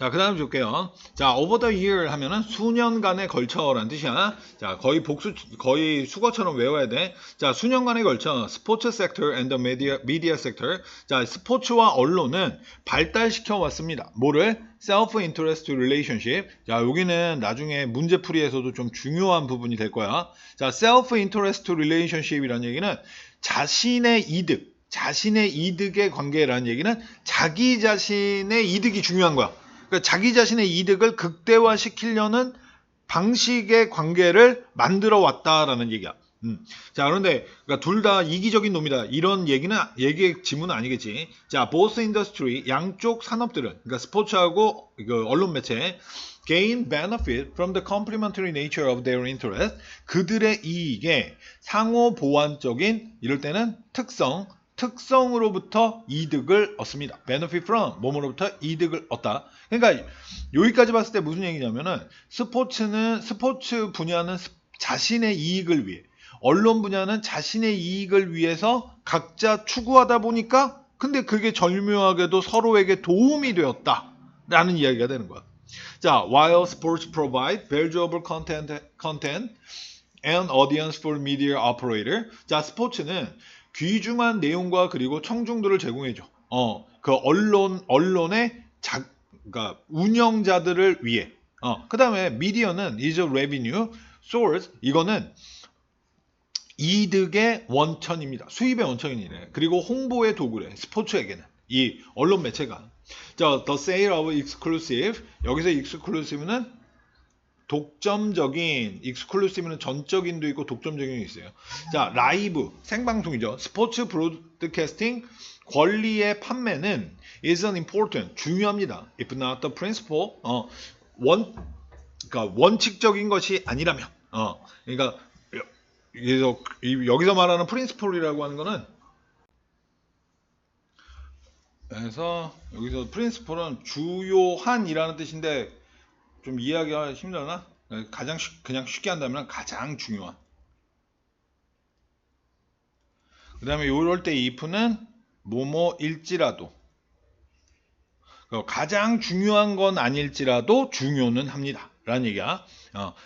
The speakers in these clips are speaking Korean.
자, 그 다음 볼게요. 자, over the year 하면은 수년간에 걸쳐라는 뜻이야. 자, 거의 수거처럼 외워야 돼. 자, 수년간에 걸쳐 스포츠 섹터 and the media sector. 자, 스포츠와 언론은 발달시켜 왔습니다. 뭐를? self-interest relationship. 자, 여기는 나중에 문제풀이에서도 좀 중요한 부분이 될 거야. 자, self-interest relationship이라는 얘기는 자신의 이득의 관계라는 얘기는 자기 자신의 이득이 중요한 거야. 그러니까 자기 자신의 이득을 극대화시키려는 방식의 관계를 만들어 왔다라는 얘기야. 자, 그런데 그러니까 둘 다 이기적인 놈이다. 이런 얘기의 지문은 아니겠지. 자, both industry 양쪽 산업들은 그러니까 스포츠하고 언론 매체 gain benefit from the complementary nature of their interest. 그들의 이익에 상호 보완적인 이럴 때는 특성으로부터 이득을 얻습니다. benefit from 뭐뭐로부터 이득을 얻다. 그러니까 여기까지 봤을 때 무슨 얘기냐면은 스포츠 분야는 자신의 이익을 위해, 언론 분야는 자신의 이익을 위해서 각자 추구하다 보니까 근데 그게 절묘하게도 서로에게 도움이 되었다라는 이야기가 되는 거야. 자, while sports provide valuable content and audience for media operator. 자, 스포츠는 귀중한 내용과 그리고 청중들을 제공해줘. 그 언론의 그러니까 운영자들을 위해. 그 다음에 미디어는 is a revenue source. 이거는 이득의 원천입니다. 수입의 원천이래. 그리고 홍보의 도구래. 스포츠에게는 이 언론 매체가. 자, the sale of exclusive. 여기서 exclusive는 독점적인, 익스클루시브는 전적인도 있고 독점적인 게 있어요. 자, 라이브, 생방송이죠. 스포츠 브로드캐스팅 권리의 판매는 is an important, 중요합니다. If not the principle, 그러니까 원칙적인 것이 아니라면, 그러니까 여기서 말하는 principle이라고 하는 거는 그래서 여기서 principle은 주요한이라는 뜻인데 좀 이해하기가 힘들나? 그냥 쉽게 한다면 가장 중요한. 그 다음에 요럴 때 if는 뭐뭐일지라도. 가장 중요한 건 아닐지라도 중요는 합니다. 라는 얘기야.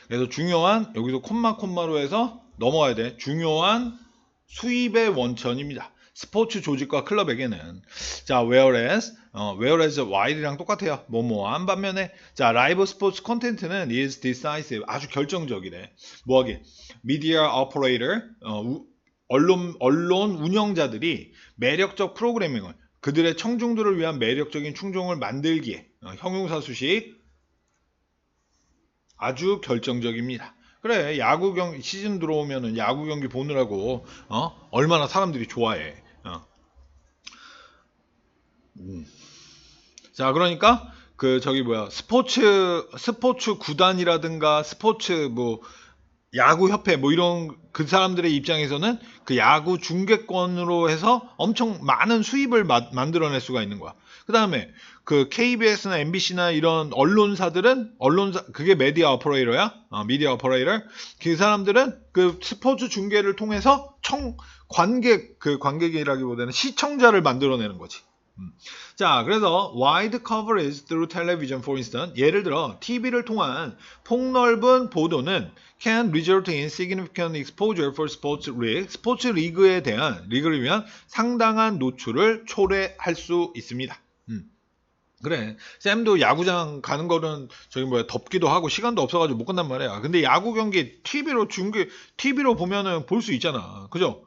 그래서 중요한, 여기서 콤마로 해서 넘어가야 돼. 중요한 수입의 원천입니다. 스포츠 조직과 클럽에게는. 자, whereas while이랑 똑같아요. 뭐뭐한 반면에 자, 라이브 스포츠 콘텐츠는 is decisive, 아주 결정적이래. 뭐하게? media operator, 언론 운영자들이 매력적 프로그래밍을 그들의 청중들을 위한 매력적인 충종을 만들기에 형용사 수식 아주 결정적입니다. 그래, 야구 경기 시즌 들어오면은 야구 경기 보느라고 얼마나 사람들이 좋아해. 자, 그러니까 스포츠 구단이라든가 스포츠 야구 협회 이런 그 사람들의 입장에서는 그 야구 중계권으로 해서 엄청 많은 수입을 만들어낼 수가 있는 거야. 그 다음에 그 KBS나 MBC나 이런 언론사들은 그게 미디어 오퍼레이터야. 미디어 오퍼레이터. 그 사람들은 그 스포츠 중계를 통해서 관객이라기보다는 시청자를 만들어내는 거지. 자, 그래서 wide coverage through television, for instance, 예를 들어 TV를 통한 폭넓은 보도는 can result in significant exposure for sports league, 스포츠 리그를 위한 상당한 노출을 초래할 수 있습니다. 그래, 쌤도 야구장 가는 거는 덥기도 하고 시간도 없어가지고 못 간단 말이야. 근데 야구 경기 TV로 보면은 볼 수 있잖아. 그죠?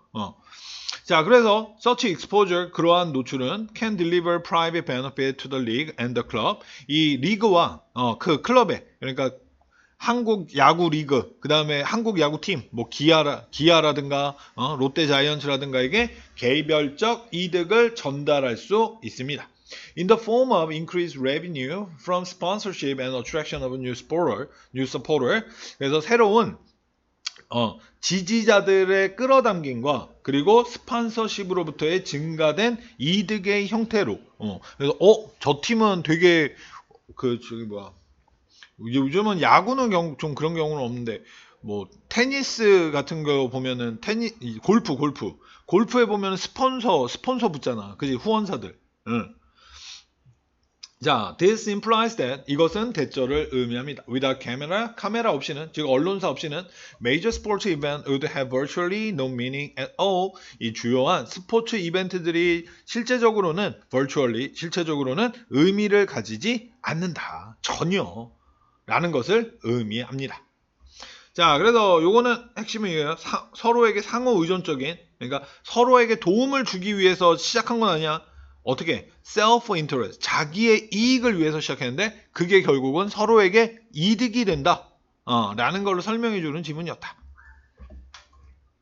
자, 그래서 such exposure, 그러한 노출은 can deliver private benefit to the league and the club. 이 리그와 그 클럽에, 그러니까 한국 야구 리그, 그 다음에 한국 야구팀, 기아라든가 롯데 자이언츠라든가에게 개별적 이득을 전달할 수 있습니다. In the form of increased revenue from sponsorship and attraction of new supporter. 그래서 새로운 지지자들의 끌어당김과 그리고 스폰서십으로부터의 증가된 이득의 형태로. 그래서 저 팀은 되게 요즘은 야구는 좀 그런 경우는 없는데 테니스 같은 거 보면은 골프에 보면은 스폰서 붙잖아. 그지? 후원사들. 응. 자, this implies that 이것은 대절을 의미합니다. without camera, 카메라 없이는, 즉 언론사 없이는 major sports event would have virtually no meaning at all. 이 주요한 스포츠 이벤트들이 실제적으로는 실체적으로는 의미를 가지지 않는다. 전혀. 라는 것을 의미합니다. 자, 그래서 요거는 핵심은 이거예요. 서로에게 상호 의존적인, 그러니까 서로에게 도움을 주기 위해서 시작한 건 아니야. 어떻게? self-interest, 자기의 이익을 위해서 시작했는데 그게 결국은 서로에게 이득이 된다. 라는 걸로 설명해 주는 지문이었다.